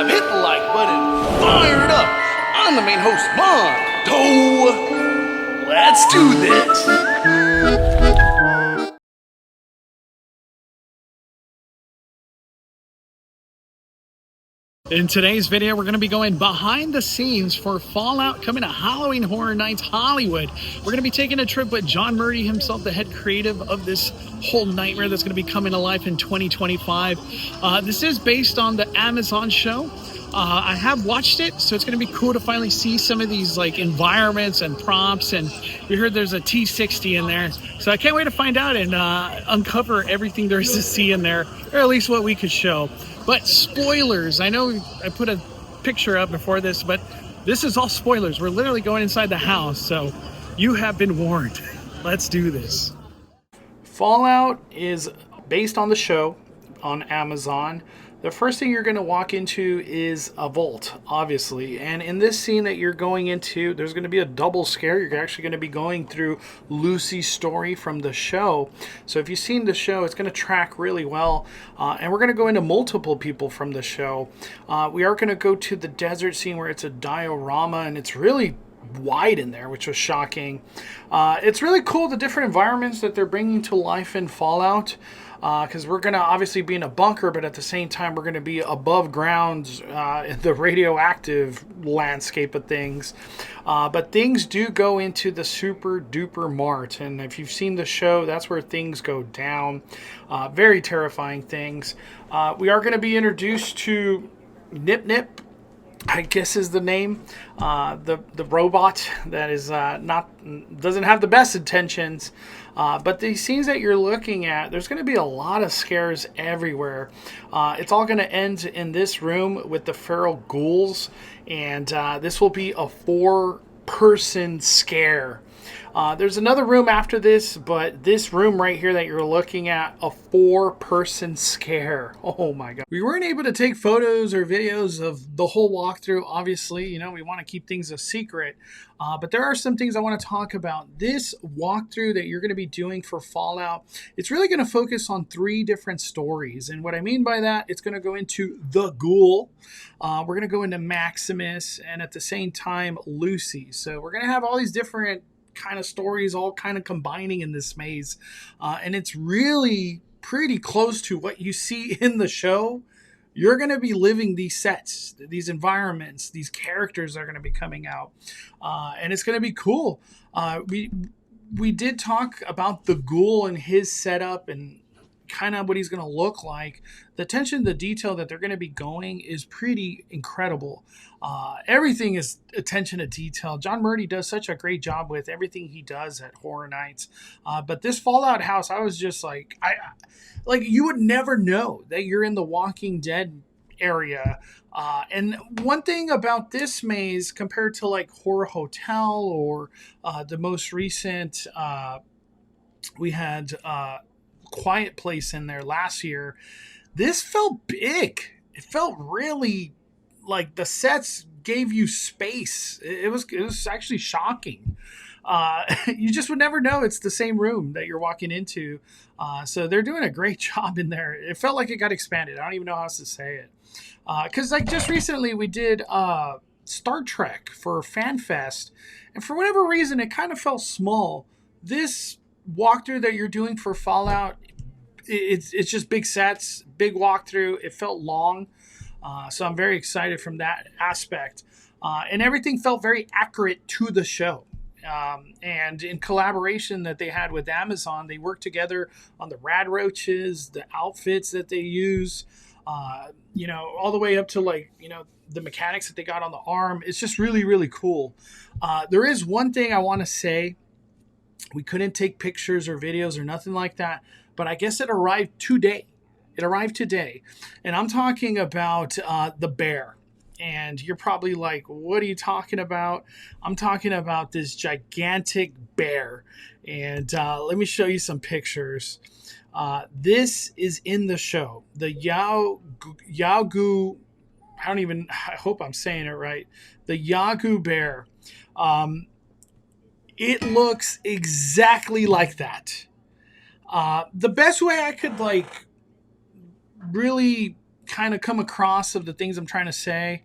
subscribe, hit the like button, fire it up. I'm the main host, Mondo. Let's do this. In today's video, we're going to be going behind the scenes for Fallout coming to Halloween Horror Nights Hollywood. We're going to be taking a trip with John Murdy himself, the head creative of this whole nightmare that's going to be coming to life in 2025. This is based on the Amazon show. I have watched it, so it's going to be cool to finally see some of these like environments and prompts. And we heard there's a T60 in there, so I can't wait to find out and uncover everything there is to see in there, or at least what we could show. But spoilers, I know I put a picture up before this, but this is all spoilers. We're literally going inside the house, so you have been warned. Let's do this. Fallout is based on the show on Amazon. The first thing you're going to walk into is a vault, obviously. And in this scene that you're going into, there's going to be a double scare. You're actually going to be going through Lucy's story from the show. So if you've seen the show, it's going to track really well. And we're going to go into multiple people from the show. We are going to go to the desert scene where it's a diorama, and it's really wide in there, which was shocking. It's really cool, the different environments that they're bringing to life in Fallout. Because we're going to obviously be in a bunker, but at the same time, we're going to be above ground in the radioactive landscape of things. But things do go into the super duper mart. And if you've seen the show, that's where things go down. Very terrifying things. We are going to be introduced to Nip Nip, I guess is the name, the robot that is doesn't have the best intentions, but the scenes that you're looking at, there's going to be a lot of scares everywhere. It's all going to end in this room with the feral ghouls, and this will be a 4-person scare. There's another room after this, but this room right here that you're looking at, a 4-person scare. Oh my God. We weren't able to take photos or videos of the whole walkthrough. Obviously, you know, we want to keep things a secret. But there are some things I want to talk about. This walkthrough that you're going to be doing for Fallout, it's really going to focus on 3 different stories. And what I mean by that, it's going to go into the ghoul. We're going to go into Maximus, and at the same time, Lucy. So we're going to have all these different kind of stories all kind of combining in this maze, and it's really pretty close to what you see in the show. You're going to be living these sets, these environments, these characters are going to be coming out, and it's going to be cool. We did talk about the ghoul and his setup and kind of what he's going to look like. The attention to detail that they're going to be going is pretty incredible. Everything is attention to detail. John Murdy does such a great job with everything he does at Horror Nights. But this Fallout house, I was just like, you would never know that you're in the Walking Dead area. And one thing about this maze compared to like Horror Hotel or the most recent, we had Quiet Place in there last year, this felt big. It felt really like the sets gave you space. It was actually shocking. You just would never know it's the same room that you're walking into. So they're doing a great job in there. It felt like it got expanded. I don't even know how else to say it. Because like just recently we did Star Trek for FanFest, and for whatever reason it kind of felt small. This walkthrough that you're doing for Fallout, it's just big sets, big walkthrough. It felt long, so I'm very excited from that aspect, and everything felt very accurate to the show. And in collaboration that they had with Amazon, they worked together on the rad roaches, the outfits that they use, all the way up to the mechanics that they got on the arm. It's just really, really cool. There is one thing I want to say. We couldn't take pictures or videos or nothing like that, but I guess it arrived today. And I'm talking about the bear. And you're probably like, what are you talking about? I'm talking about this gigantic bear. And let me show you some pictures. This is in the show. The Yagu, I hope I'm saying it right. The Yagu bear. It looks exactly like that. The best way I could really kind of come across of the things I'm trying to say.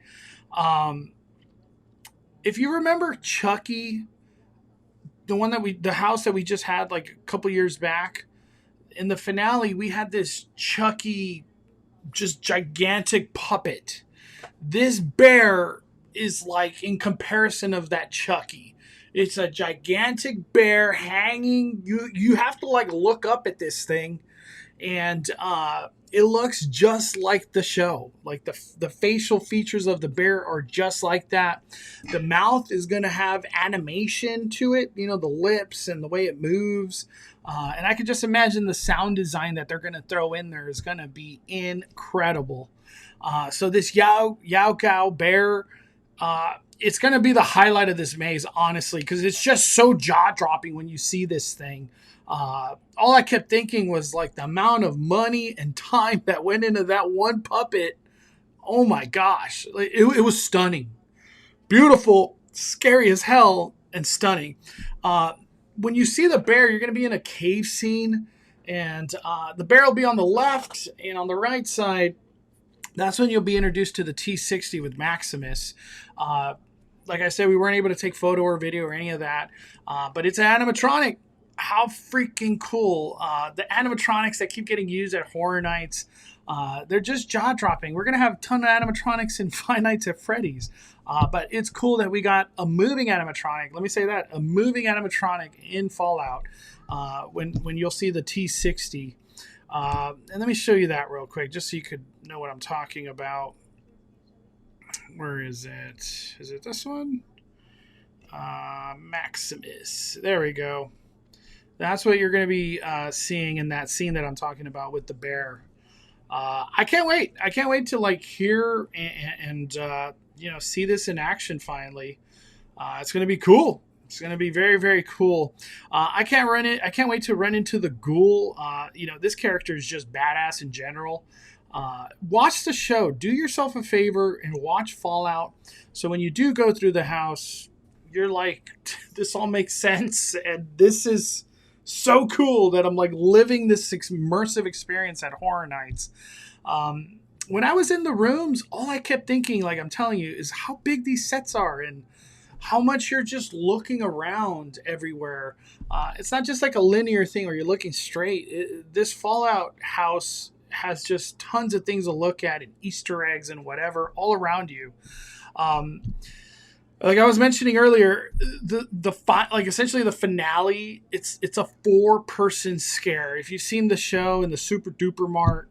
Um, if you remember Chucky, the house that we just had like a couple years back, in the finale, we had this Chucky, just gigantic puppet. This bear is like in comparison of that Chucky. It's a gigantic bear hanging. You have to like look up at this thing, and it looks just like the show. Like the facial features of the bear are just like that. The mouth is going to have animation to it, you know, the lips and the way it moves. And I could just imagine the sound design that they're going to throw in there is going to be incredible. So this Yao Gao bear, it's going to be the highlight of this maze, honestly, because it's just so jaw-dropping when you see this thing. All I kept thinking was like the amount of money and time that went into that one puppet. Oh my gosh. It was stunning. Beautiful, scary as hell, and stunning. When you see the bear, you're going to be in a cave scene, and the bear will be on the left, and on the right side, that's when you'll be introduced to the T60 with Maximus. Like I said, we weren't able to take photo or video or any of that, but it's an animatronic. How freaking cool. The animatronics that keep getting used at Horror Nights, they're just jaw-dropping. We're going to have a ton of animatronics in Five Nights at Freddy's, but it's cool that we got a moving animatronic. Let me say that, a moving animatronic in Fallout when you'll see the T60. And let me show you that real quick, just so you could know what I'm talking about. Where is it? Is it this one? Maximus. There we go. That's what you're going to be seeing in that scene that I'm talking about with the bear. I can't wait. I can't wait to like hear and see this in action finally. It's going to be cool. It's going to be very, very cool. I can't wait to run into the ghoul. This character is just badass in general. Watch the show. Do yourself a favor and watch Fallout. So when you do go through the house, you're like, this all makes sense. And this is so cool that I'm like living this immersive experience at Horror Nights. When I was in the rooms, all I kept thinking, like I'm telling you, is how big these sets are and how much you're just looking around everywhere. It's not just like a linear thing where you're looking straight. This Fallout house has just tons of things to look at and Easter eggs and whatever all around you. Like I was mentioning earlier, essentially the finale, it's a 4-person scare. If you've seen the show in the Super Duper Mart,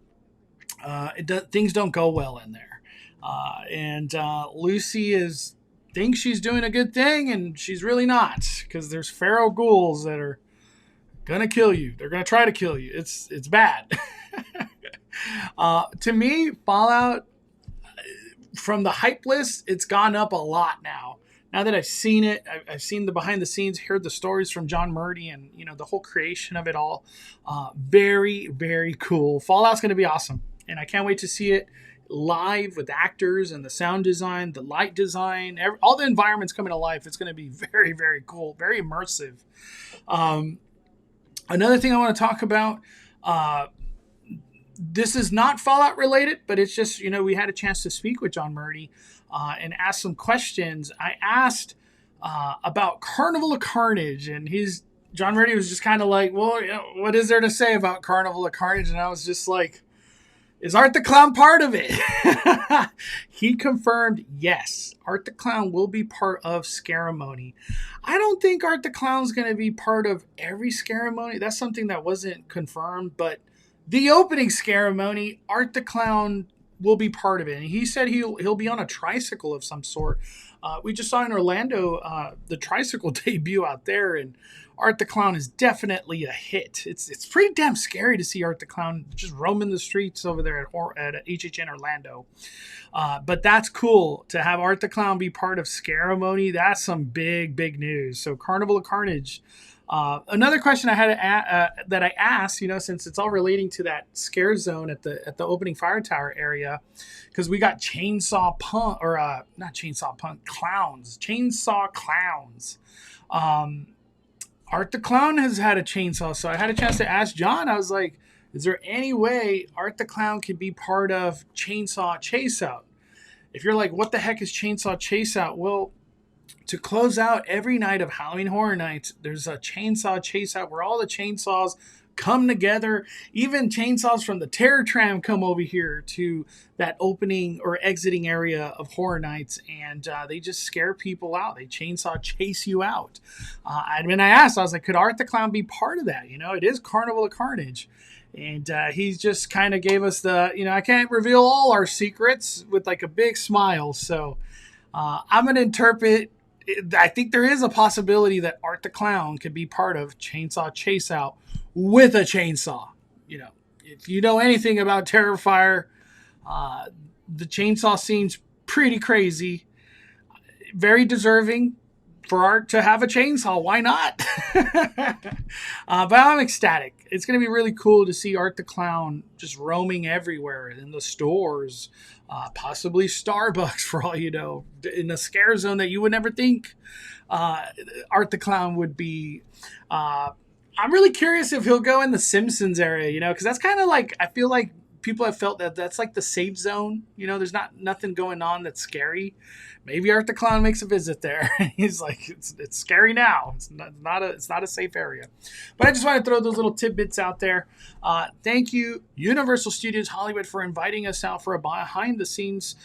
things don't go well in there. And Lucy thinks she's doing a good thing, and she's really not, because there's feral ghouls that are gonna kill you. They're gonna try to kill you. It's bad. To me, Fallout, from the hype list, it's gone up a lot now. Now that I've seen it, I've seen the behind the scenes, heard the stories from John Murdy, and the whole creation of it all. Very, very cool. Fallout's going to be awesome, and I can't wait to see it live with actors and the sound design, the light design, all the environments coming to life. It's going to be very, very cool, very immersive. Another thing I want to talk about. This is not Fallout related, but it's just, we had a chance to speak with John Murdy and ask some questions. I asked about Carnival of Carnage, and John Murdy was just kind of like, well, what is there to say about Carnival of Carnage? And I was just like, is Art the Clown part of it? He confirmed, yes, Art the Clown will be part of Scaramony. I don't think Art the Clown's going to be part of every Scaramony. That's something that wasn't confirmed, but the opening Scaramony, Art the Clown will be part of it. And he said he'll be on a tricycle of some sort. We just saw in Orlando the tricycle debut out there, and Art the Clown is definitely a hit. It's pretty damn scary to see Art the Clown just roaming the streets over there at HHN Orlando. But that's cool to have Art the Clown be part of Scaramony. That's some big, big news. So Carnival of Carnage. Another question I had that I asked, since it's all relating to that scare zone at the opening fire tower area, because we got chainsaw clowns. Art the Clown has had a chainsaw, so I had a chance to ask John. I was like, Is there any way Art the Clown could be part of Chainsaw Chase Out? If you're like, what the heck is Chainsaw Chase Out? Well, to close out every night of Halloween Horror Nights, there's a chainsaw chase out where all the chainsaws come together. Even chainsaws from the Terror Tram come over here to that opening or exiting area of Horror Nights, and they just scare people out. They chainsaw chase you out. I asked, I was like, could Art the Clown be part of that? It is Carnival of Carnage. And he just kind of gave us the, I can't reveal all our secrets with like a big smile. So I'm going to interpret, I think there is a possibility that Art the Clown could be part of Chainsaw Chase Out with a chainsaw. If you know anything about Terrifier, the chainsaw scene's pretty crazy. Very deserving for Art to have a chainsaw. Why not? But I'm ecstatic. It's going to be really cool to see Art the Clown just roaming everywhere in the stores, possibly Starbucks for all you know, in a scare zone that you would never think Art the Clown would be. I'm really curious if he'll go in the Simpsons area, because that's kind of like, I feel like people have felt that that's like the safe zone. There's nothing going on that's scary. Maybe Art the Clown makes a visit there. He's like, it's scary now. It's not a safe area. But I just want to throw those little tidbits out there. Thank you, Universal Studios Hollywood, for inviting us out for a behind the scenes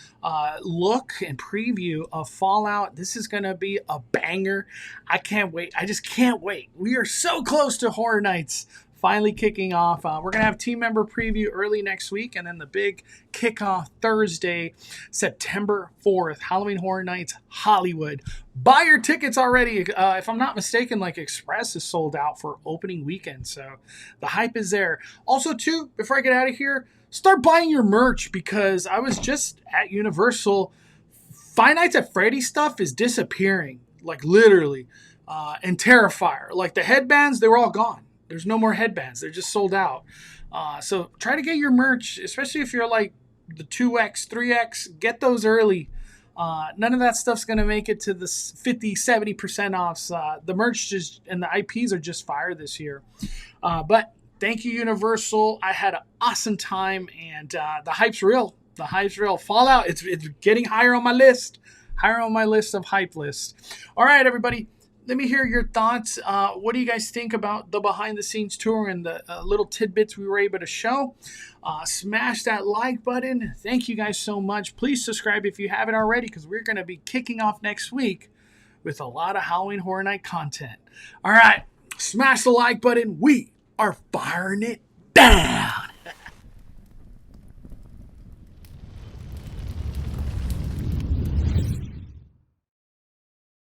look and preview of Fallout. This is going to be a banger. I can't wait. I just can't wait. We are so close to Horror Nights finally kicking off. We're going to have team member preview early next week, and then the big kickoff Thursday, September 4th, Halloween Horror Nights Hollywood. Buy your tickets already. If I'm not mistaken, like Express is sold out for opening weekend, so the hype is there. Also, too, before I get out of here, start buying your merch, because I was just at Universal. Five Nights at Freddy's stuff is disappearing, like literally, and Terrifier. Like the headbands, they were all gone. There's no more headbands. They're just sold out. So try to get your merch, especially if you're like the 2X, 3X. Get those early. None of that stuff's going to make it to the 50, 70% offs. The merch and the IPs are just fire this year. But thank you, Universal. I had an awesome time, and the hype's real. The hype's real. Fallout, it's getting higher on my list. Higher on my list of hype lists. All right, everybody. Let me hear your thoughts. What do you guys think about the behind-the-scenes tour and the little tidbits we were able to show? Smash that like button. Thank you guys so much. Please subscribe if you haven't already, because we're going to be kicking off next week with a lot of Halloween Horror Night content. All right, smash the like button. We are firing it down.